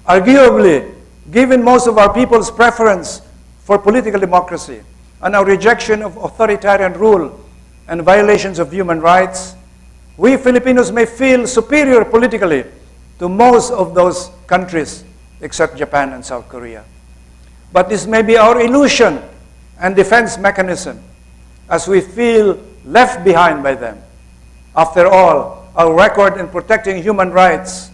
Arguably, given most of our people's preference for political democracy and our rejection of authoritarian rule and violations of human rights, we Filipinos may feel superior politically to most of those countries except Japan and South Korea. But this may be our illusion and defense mechanism as we feel left behind by them. After all, our record in protecting human rights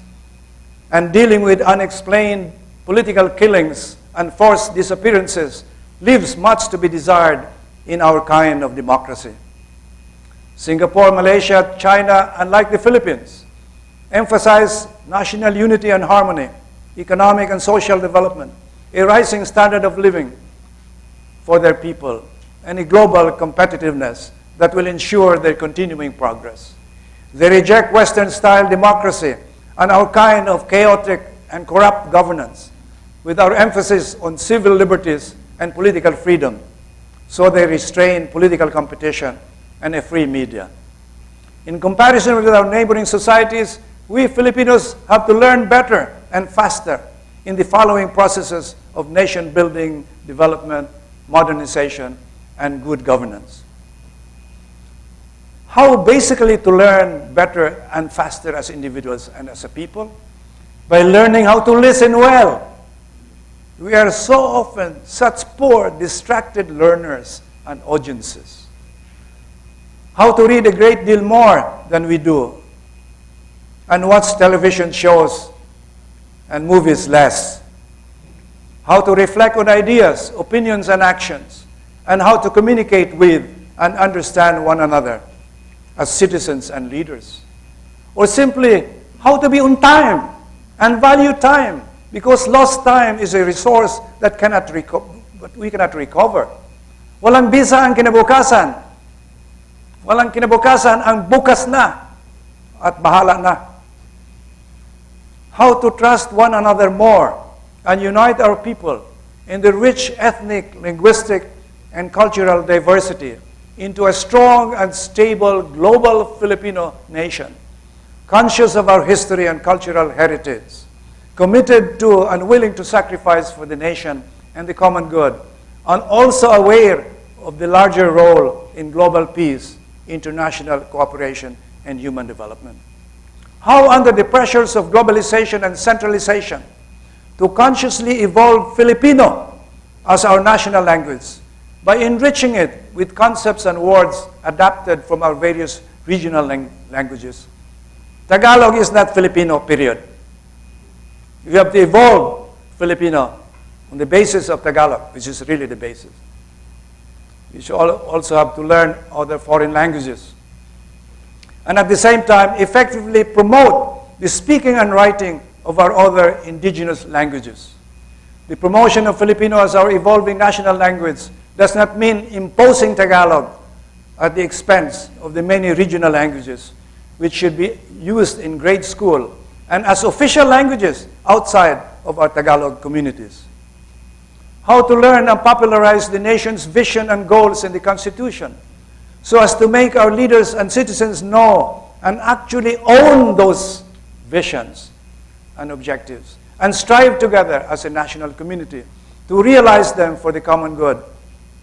and dealing with unexplained political killings and forced disappearances leaves much to be desired in our kind of democracy. Singapore, Malaysia, China, unlike the Philippines, emphasize national unity and harmony, economic and social development, a rising standard of living for their people, and a global competitiveness that will ensure their continuing progress. They reject Western-style democracy and our kind of chaotic and corrupt governance, with our emphasis on civil liberties and political freedom. So they restrain political competition and a free media. In comparison with our neighboring societies, we Filipinos have to learn better and faster in the following processes of nation building, development, modernization, and good governance. How basically to learn better and faster as individuals and as a people? By learning how to listen well. We are so often such poor, distracted learners and audiences. How to read a great deal more than we do, and watch television shows and movies less. How to reflect on ideas, opinions, and actions, and how to communicate with and understand one another as citizens and leaders. Or simply, how to be on time and value time, because lost time is a resource that we cannot recover. Walang bisa ang kinabukasan. Walang kinabukasan ang bukas na at bahala na. How to trust one another more and unite our people in the rich ethnic, linguistic, and cultural diversity into a strong and stable global Filipino nation, conscious of our history and cultural heritage, committed to and willing to sacrifice for the nation and the common good, and also aware of the larger role in global peace, international cooperation, and human development. How, under the pressures of globalization and centralization, to consciously evolve Filipino as our national language by enriching it with concepts and words adapted from our various regional languages. Tagalog is not Filipino, period. You have to evolve Filipino on the basis of Tagalog, which is really the basis. You should also have to learn other foreign languages. And at the same time, effectively promote the speaking and writing of our other indigenous languages. The promotion of Filipino as our evolving national language does not mean imposing Tagalog at the expense of the many regional languages, which should be used in grade school and as official languages outside of our Tagalog communities. How to learn and popularize the nation's vision and goals in the Constitution, so as to make our leaders and citizens know and actually own those visions and objectives, and strive together as a national community to realize them for the common good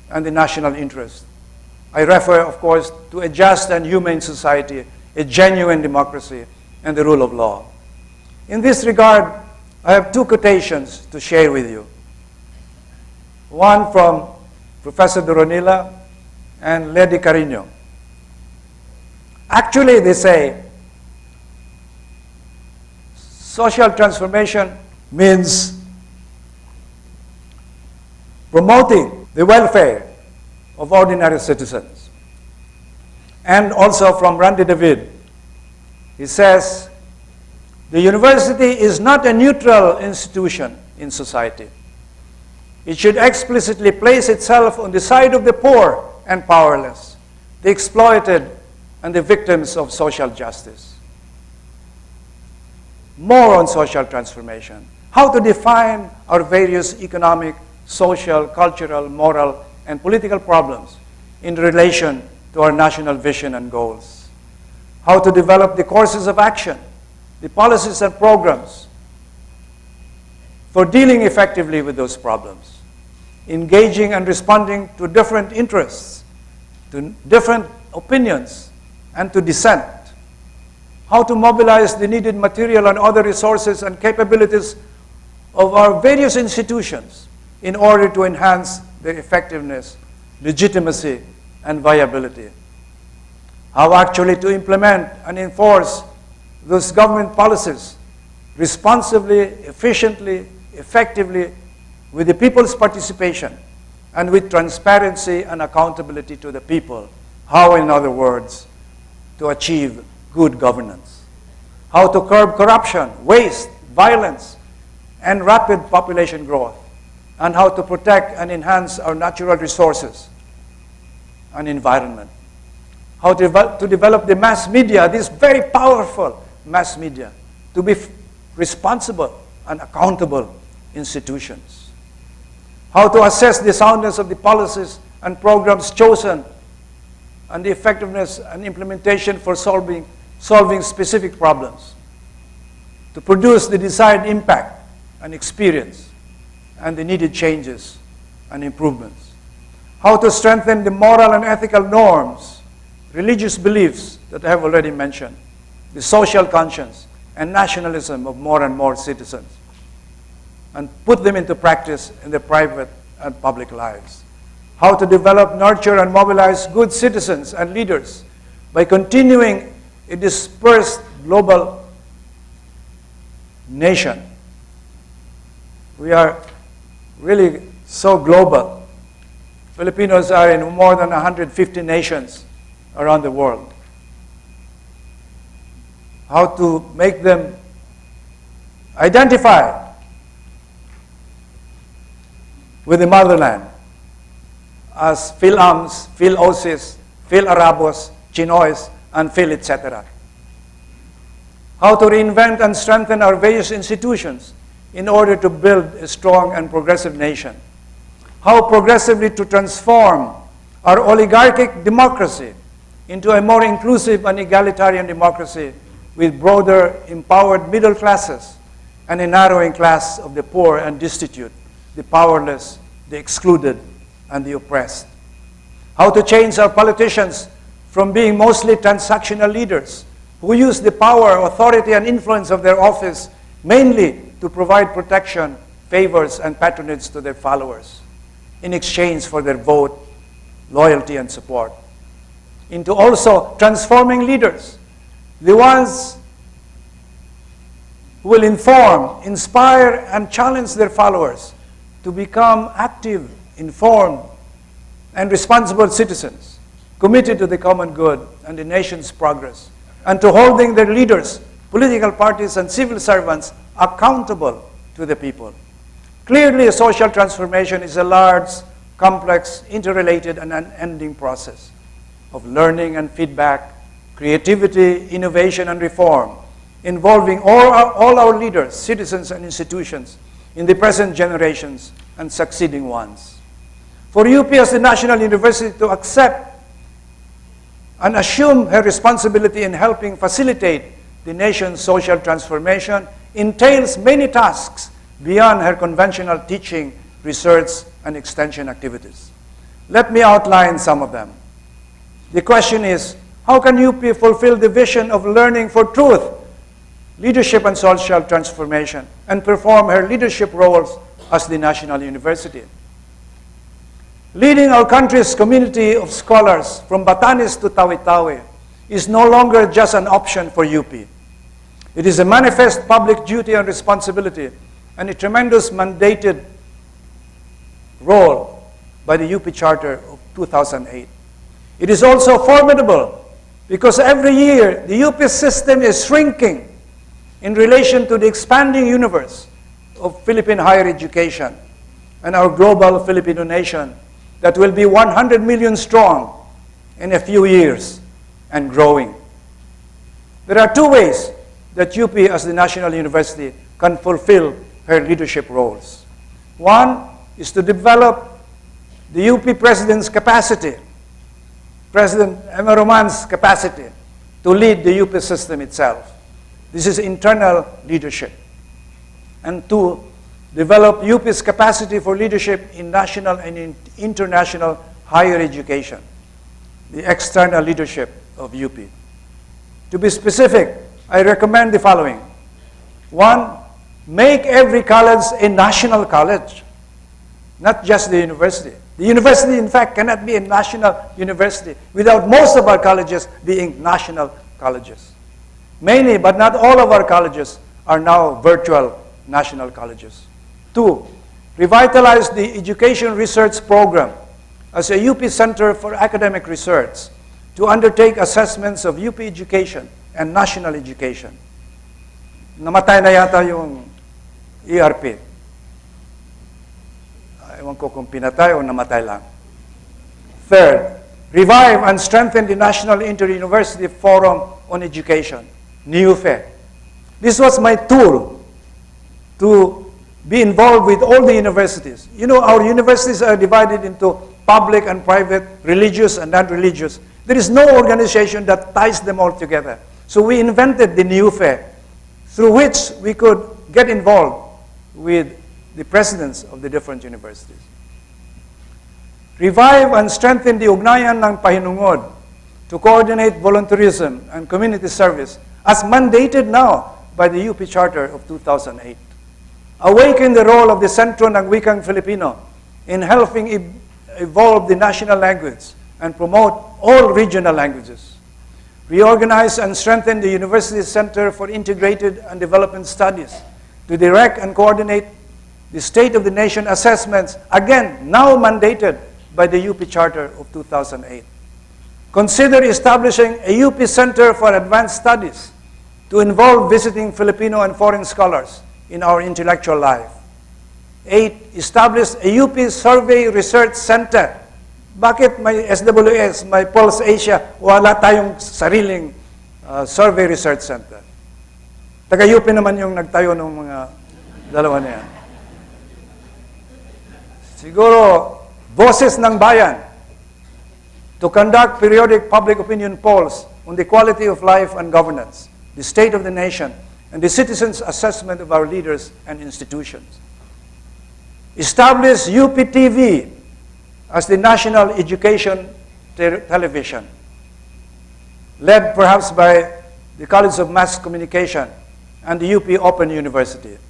and the national interest. I refer, of course, to a just and humane society, a genuine democracy, and the rule of law. In this regard, I have two quotations to share with you. One from Professor Doronila and Lady Carino. Actually, they say, social transformation means promoting the welfare of ordinary citizens. And also from Randy David, he says, the university is not a neutral institution in society. It should explicitly place itself on the side of the poor and powerless, the exploited, and the victims of social justice. More on social transformation. How to define our various economic, social, cultural, moral, and political problems in relation to our national vision and goals. How to develop the courses of action, the policies and programs for dealing effectively with those problems, engaging and responding to different interests, to different opinions, and to dissent. How to mobilize the needed material and other resources and capabilities of our various institutions in order to enhance their effectiveness, legitimacy, and viability. How actually to implement and enforce those government policies responsibly, efficiently, effectively, with the people's participation and with transparency and accountability to the people. How, in other words, to achieve good governance. How to curb corruption, waste, violence, and rapid population growth. And how to protect and enhance our natural resources and environment. How to develop the mass media, this very powerful mass media, to be responsible and accountable institutions. How to assess the soundness of the policies and programs chosen and the effectiveness and implementation for solving specific problems. To produce the desired impact and experience and the needed changes and improvements. How to strengthen the moral and ethical norms, religious beliefs that I have already mentioned, the social conscience and nationalism of more and more citizens, and put them into practice in their private and public lives. How to develop, nurture, and mobilize good citizens and leaders by continuing a dispersed global nation. We are really so global. Filipinos are in more than 150 nations around the world. How to make them identify with the motherland as Phil-Ams, Phil-Osis, Phil-Arabos, Chinois, and Phil etc. How to reinvent and strengthen our various institutions in order to build a strong and progressive nation. How progressively to transform our oligarchic democracy into a more inclusive and egalitarian democracy with broader, empowered middle classes and a narrowing class of the poor and destitute, the powerless, the excluded, and the oppressed. How to change our politicians from being mostly transactional leaders who use the power, authority, and influence of their office mainly to provide protection, favors, and patronage to their followers in exchange for their vote, loyalty, and support, into also transforming leaders, the ones who will inform, inspire, and challenge their followers to become active, informed, and responsible citizens, committed to the common good and the nation's progress, and to holding their leaders, political parties, and civil servants accountable to the people. Clearly, a social transformation is a large, complex, interrelated, and unending process of learning and feedback, creativity, innovation, and reform, involving all our leaders, citizens, and institutions in the present generations and succeeding ones. For UP as the national university to accept and assume her responsibility in helping facilitate the nation's social transformation entails many tasks beyond her conventional teaching, research, and extension activities. Let me outline some of them. The question is, how can UP fulfill the vision of learning for truth, leadership and social transformation, and perform her leadership roles as the national university? Leading our country's community of scholars from Batanes to Tawi-Tawi is no longer just an option for UP. It is a manifest public duty and responsibility and a tremendous mandated role by the UP Charter of 2008. It is also formidable because every year the UP system is shrinking in relation to the expanding universe of Philippine higher education and our global Filipino nation that will be 100 million strong in a few years and growing. There are two ways that UP as the national university can fulfill her leadership roles. One is to develop the UP President's capacity, President Emma Roman's capacity to lead the UP system itself. This is internal leadership. And two, develop UP's capacity for leadership in national and in international higher education, the external leadership of UP. To be specific, I recommend the following. 1, make every college a national college, not just the university. The university, in fact, cannot be a national university without most of our colleges being national colleges. Many, but not all of our colleges are now virtual national colleges. 2, revitalize the education research program as a UP Center for Academic Research to undertake assessments of UP education and national education. Namatay na yata yung ERP. Ewan ko kung pinatay o namatay lang. 3rd, revive and strengthen the National Inter-University Forum on Education, NIUFE. This was my tool to be involved with all the universities. You know, our universities are divided into public and private, religious and non-religious. There is no organization that ties them all together. So we invented the NIUFE, through which we could get involved with the presidents of the different universities. Revive and strengthen the ugnayan ng pahinungod to coordinate volunteerism and community service as mandated now by the UP Charter of 2008. Awaken the role of the Sentro ng Wikang Filipino in helping evolve the national language and promote all regional languages. Reorganize and strengthen the University Center for Integrated and Development Studies to direct and coordinate the State of the Nation assessments, again, now mandated by the UP Charter of 2008. Consider establishing a UP Center for Advanced Studies to involve visiting Filipino and foreign scholars in our intellectual life. 8, establish a UP Survey Research Center. Bakit may SWS, may Pulse Asia, wala tayong sariling Survey Research Center? Taga-UP naman yung nagtayo ng mga dalawa na yan. Siguro, Boses ng Bayan, to conduct periodic public opinion polls on the quality of life and governance, the state of the nation, and the citizens' assessment of our leaders and institutions. Establish UPTV as the national education television, led perhaps by the College of Mass Communication and the UP Open University.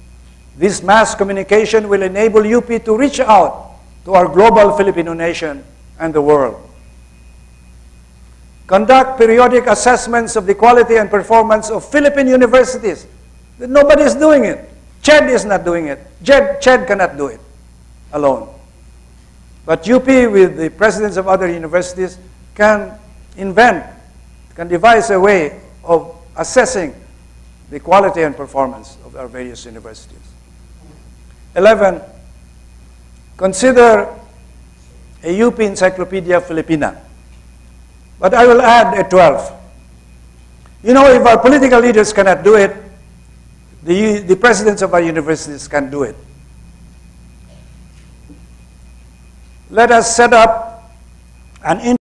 This mass communication will enable UP to reach out to our global Filipino nation and the world. Conduct periodic assessments of the quality and performance of Philippine universities. Nobody is doing it. CHED is not doing it. CHED cannot do it alone. But UP, with the presidents of other universities, can devise a way of assessing the quality and performance of our various universities. 11, consider a UP Encyclopedia Filipina. But I will add a 12. You know, if our political leaders cannot do it, the presidents of our universities can do it. Let us set up an